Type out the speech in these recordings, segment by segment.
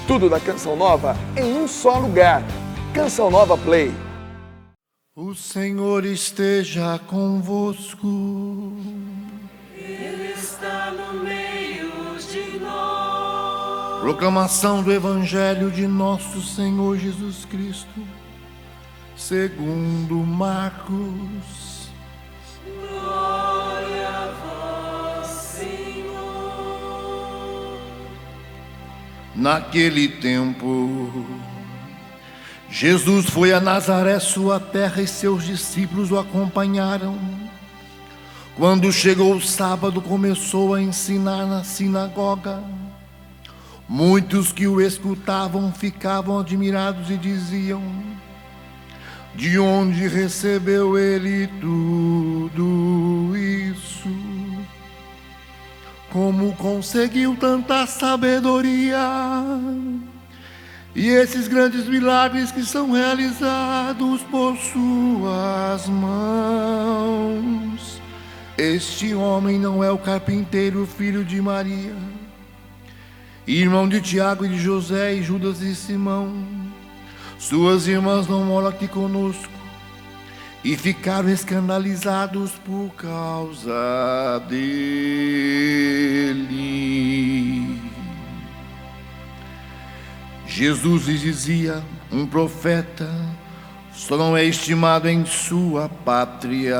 Tudo da Canção Nova em um só lugar. Canção Nova Play. O Senhor esteja convosco. Ele está no meio de nós. Proclamação do Evangelho de nosso Senhor Jesus Cristo, segundo Marcos. Glória a vós, Senhor. Naquele tempo, Jesus foi a Nazaré, sua terra, e seus discípulos o acompanharam. Quando chegou o sábado, começou a ensinar na sinagoga. Muitos que o escutavam ficavam admirados e diziam: de onde recebeu ele tudo isso? Como conseguiu tanta sabedoria? E esses grandes milagres que são realizados por suas mãos? Este homem não é o carpinteiro, filho de Maria, irmão de Tiago e de José e Judas e Simão? Suas irmãs não moram aqui conosco? E ficaram escandalizados por causa dele. Jesus lhes dizia: um profeta só não é estimado em sua pátria,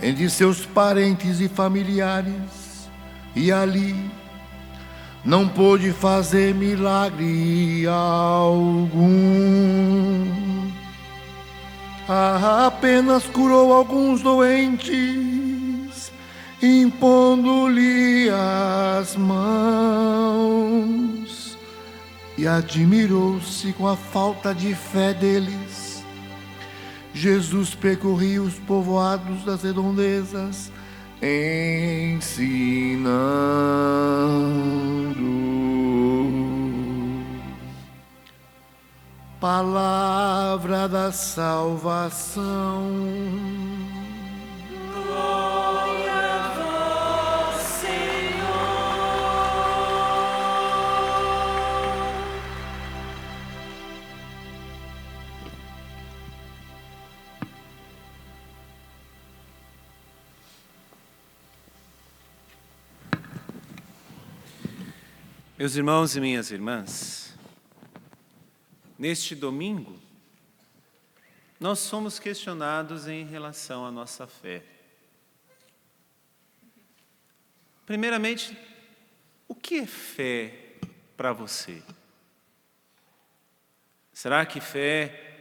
entre seus parentes e familiares, e ali não pôde fazer milagre algum. Apenas curou alguns doentes, impondo-lhe as mãos, e admirou-se com a falta de fé deles. Jesus percorria os povoados das redondezas, ensinando. Palavra da salvação. Glória a vós, Senhor. Meus irmãos e minhas irmãs, neste domingo, nós somos questionados em relação à nossa fé. Primeiramente, o que é fé para você? Será que fé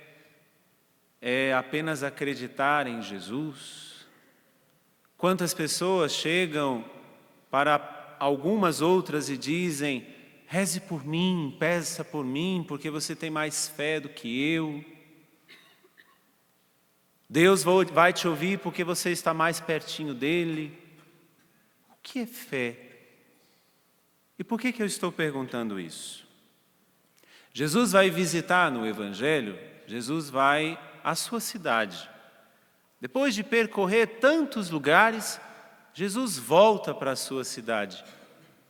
é apenas acreditar em Jesus? Quantas pessoas chegam para algumas outras e dizem: reze por mim, peça por mim, porque você tem mais fé do que eu. Deus vai te ouvir porque você está mais pertinho dele. O que é fé? E por que eu estou perguntando isso? Jesus vai visitar no Evangelho, Jesus vai à sua cidade. Depois de percorrer tantos lugares, Jesus volta para a sua cidade.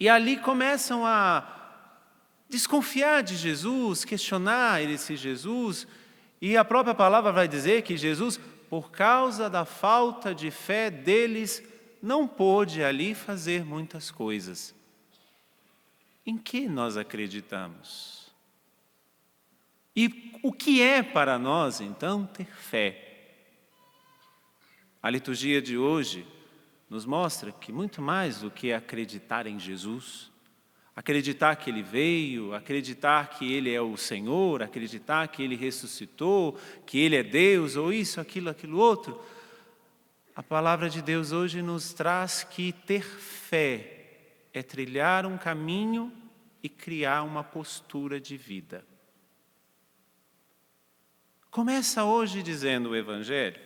E ali começam a desconfiar de Jesus, questionar esse Jesus, e a própria palavra vai dizer que Jesus, por causa da falta de fé deles, não pôde ali fazer muitas coisas. Em que nós acreditamos? E o que é para nós, então, ter fé? A liturgia de hoje nos mostra que muito mais do que acreditar em Jesus, acreditar que Ele veio, acreditar que Ele é o Senhor, acreditar que Ele ressuscitou, que Ele é Deus, ou isso, aquilo outro. A palavra de Deus hoje nos traz que ter fé é trilhar um caminho e criar uma postura de vida. Começa hoje dizendo o Evangelho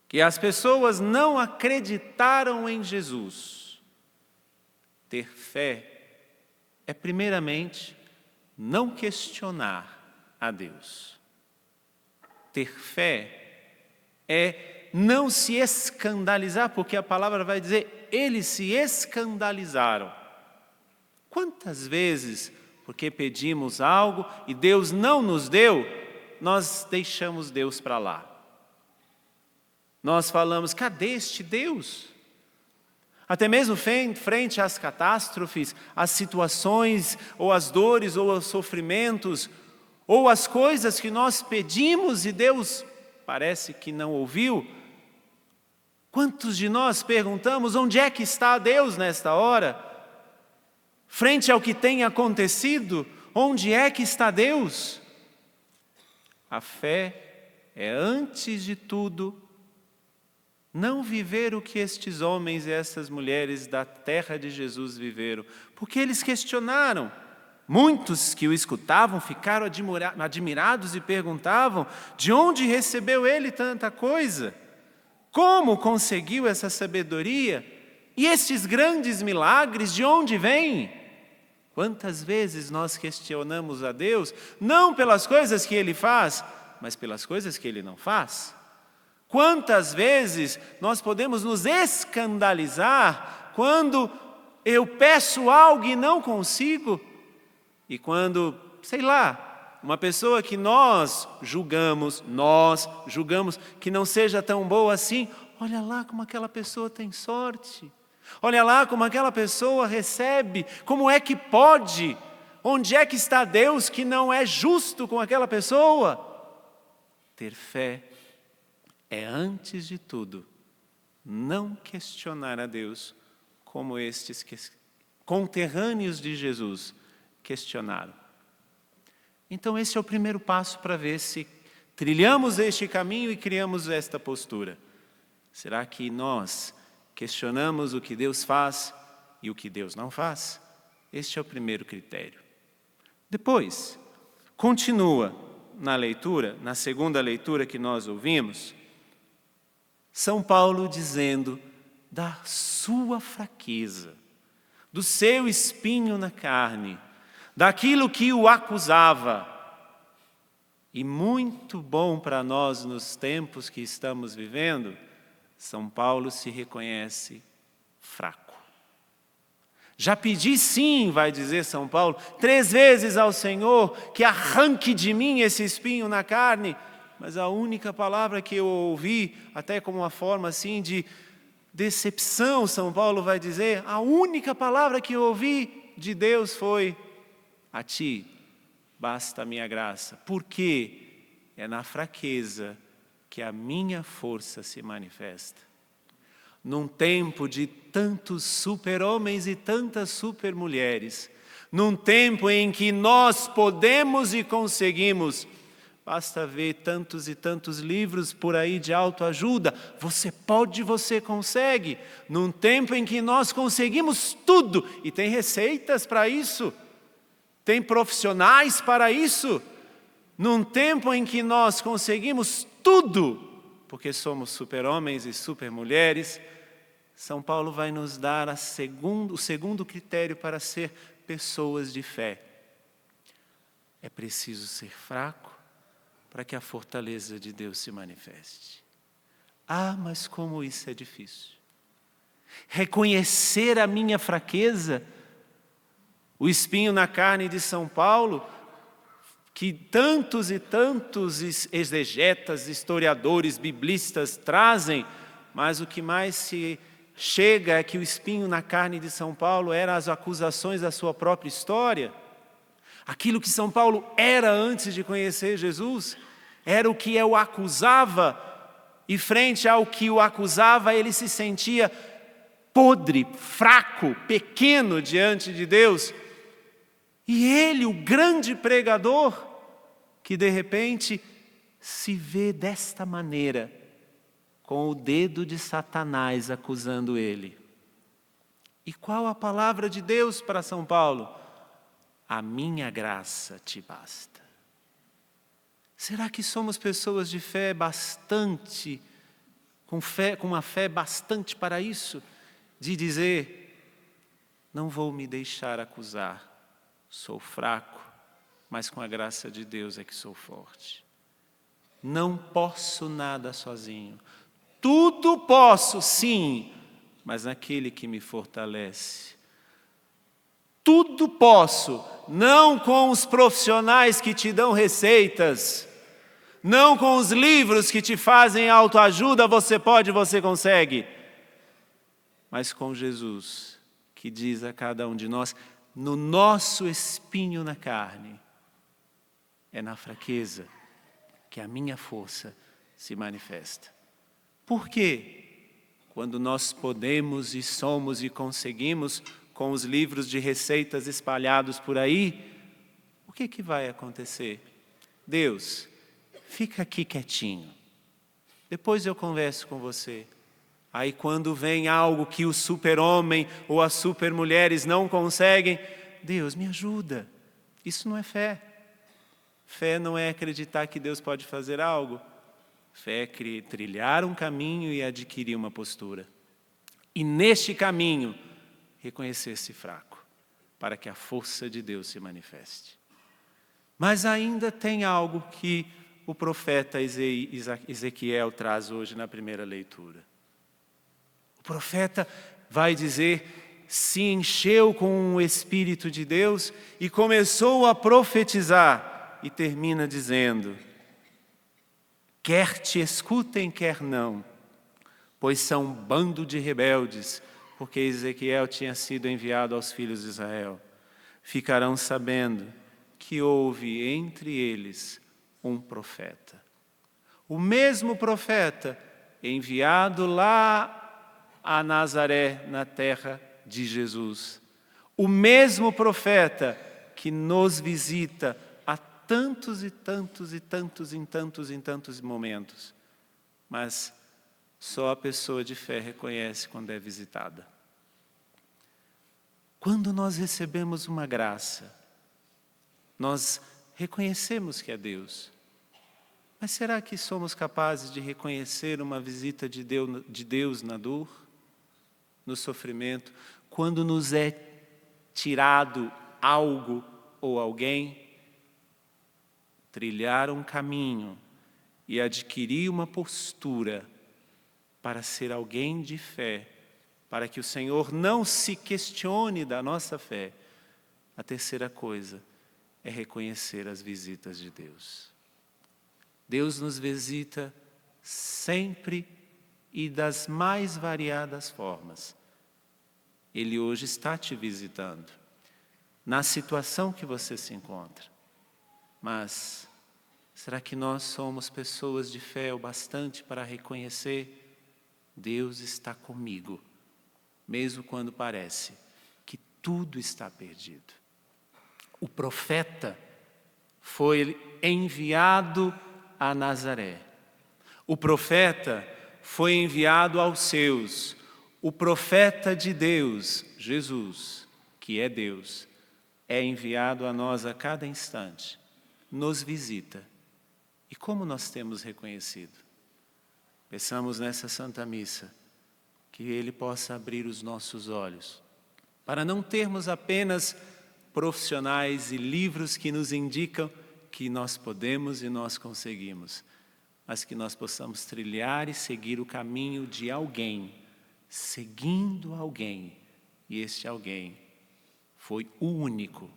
que as pessoas não acreditaram em Jesus. Ter fé é, primeiramente, não questionar a Deus. Ter fé é não se escandalizar, porque a palavra vai dizer, eles se escandalizaram. Quantas vezes, porque pedimos algo e Deus não nos deu, nós deixamos Deus para lá? Nós falamos, cadê este Deus? Até mesmo frente às catástrofes, às situações, ou às dores, ou aos sofrimentos, ou às coisas que nós pedimos e Deus parece que não ouviu. Quantos de nós perguntamos, onde é que está Deus nesta hora? Frente ao que tem acontecido, onde é que está Deus? A fé é, antes de tudo, não viver o que estes homens e essas mulheres da terra de Jesus viveram, porque eles questionaram. Muitos que o escutavam ficaram admirados e perguntavam, de onde recebeu ele tanta coisa? Como conseguiu essa sabedoria? E estes grandes milagres, de onde vêm? Quantas vezes nós questionamos a Deus, não pelas coisas que Ele faz, mas pelas coisas que Ele não faz? Quantas vezes nós podemos nos escandalizar quando eu peço algo e não consigo? E quando, sei lá, uma pessoa que nós julgamos que não seja tão boa assim, olha lá como aquela pessoa tem sorte. Olha lá como aquela pessoa recebe, como é que pode? Onde é que está Deus que não é justo com aquela pessoa? Ter fé é, antes de tudo, não questionar a Deus como estes conterrâneos de Jesus questionaram. Então esse é o primeiro passo para ver se trilhamos este caminho e criamos esta postura. Será que nós questionamos o que Deus faz e o que Deus não faz? Este é o primeiro critério. Depois, continua na leitura, na segunda leitura que nós ouvimos, São Paulo dizendo da sua fraqueza, do seu espinho na carne, daquilo que o acusava. E muito bom para nós nos tempos que estamos vivendo, São Paulo se reconhece fraco. Já pedi sim, vai dizer São Paulo, 3 vezes ao Senhor que arranque de mim esse espinho na carne, mas a única palavra que eu ouvi, até como uma forma assim de decepção, São Paulo vai dizer, a única palavra que eu ouvi de Deus foi, a ti basta a minha graça, porque é na fraqueza que a minha força se manifesta. Num tempo de tantos super-homens e tantas super-mulheres, num tempo em que nós podemos e conseguimos, basta ver tantos e tantos livros por aí de autoajuda, você pode, você consegue. Num tempo em que nós conseguimos tudo, e tem receitas para isso, tem profissionais para isso, num tempo em que nós conseguimos tudo, porque somos super-homens e super-mulheres, São Paulo vai nos dar o segundo critério para ser pessoas de fé. É preciso ser fraco para que a fortaleza de Deus se manifeste. Ah, mas como isso é difícil. Reconhecer a minha fraqueza, o espinho na carne de São Paulo, que tantos e tantos exegetas, historiadores, biblistas trazem, mas o que mais se chega é que o espinho na carne de São Paulo eram as acusações da sua própria história. Aquilo que São Paulo era antes de conhecer Jesus, era o que o acusava, e frente ao que o acusava, ele se sentia podre, fraco, pequeno diante de Deus. E ele, o grande pregador, que de repente se vê desta maneira, com o dedo de Satanás acusando ele. E qual a palavra de Deus para São Paulo? A minha graça te basta. Será que somos pessoas de fé bastante, com uma fé bastante para isso? De dizer, não vou me deixar acusar. Sou fraco, mas com a graça de Deus é que sou forte. Não posso nada sozinho. Tudo posso, sim, mas naquele que me fortalece. Tudo posso, não com os profissionais que te dão receitas, não com os livros que te fazem autoajuda, você pode, você consegue, mas com Jesus, que diz a cada um de nós, no nosso espinho na carne, é na fraqueza que a minha força se manifesta. Por quê? Quando nós podemos e somos e conseguimos, com os livros de receitas espalhados por aí, o que vai acontecer? Deus, fica aqui quietinho, depois eu converso com você. Aí quando vem algo que o super-homem ou as super-mulheres não conseguem, Deus, me ajuda. Isso não é fé. Fé não é acreditar que Deus pode fazer algo. Fé é trilhar um caminho e adquirir uma postura. E neste caminho, reconhecer-se fraco, para que a força de Deus se manifeste. Mas ainda tem algo que o profeta Ezequiel traz hoje na primeira leitura. O profeta vai dizer, se encheu com o Espírito de Deus e começou a profetizar, e termina dizendo, quer te escutem, quer não, pois são um bando de rebeldes, porque Ezequiel tinha sido enviado aos filhos de Israel. Ficarão sabendo que houve entre eles um profeta. O mesmo profeta enviado lá a Nazaré, na terra de Jesus. O mesmo profeta que nos visita há tantos e tantos e tantos em tantos momentos. Mas só a pessoa de fé reconhece quando é visitada. Quando nós recebemos uma graça, nós reconhecemos que é Deus. Mas será que somos capazes de reconhecer uma visita de Deus na dor, no sofrimento, quando nos é tirado algo ou alguém? Trilhar um caminho e adquirir uma postura para ser alguém de fé, para que o Senhor não se questione da nossa fé. A terceira coisa é reconhecer as visitas de Deus. Deus nos visita sempre e das mais variadas formas. Ele hoje está te visitando, na situação que você se encontra. Mas será que nós somos pessoas de fé o bastante para reconhecer Deus está comigo, mesmo quando parece que tudo está perdido? O profeta foi enviado a Nazaré. O profeta foi enviado aos seus. O profeta de Deus, Jesus, que é Deus, é enviado a nós a cada instante, nos visita. E como nós temos reconhecido? Peçamos nessa Santa Missa que Ele possa abrir os nossos olhos, para não termos apenas profissionais e livros que nos indicam que nós podemos e nós conseguimos, mas que nós possamos trilhar e seguir o caminho de alguém, seguindo alguém, e este alguém foi o único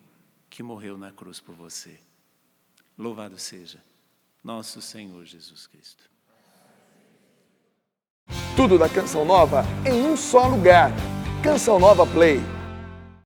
que morreu na cruz por você. Louvado seja nosso Senhor Jesus Cristo. Tudo da Canção Nova em um só lugar. Canção Nova Play.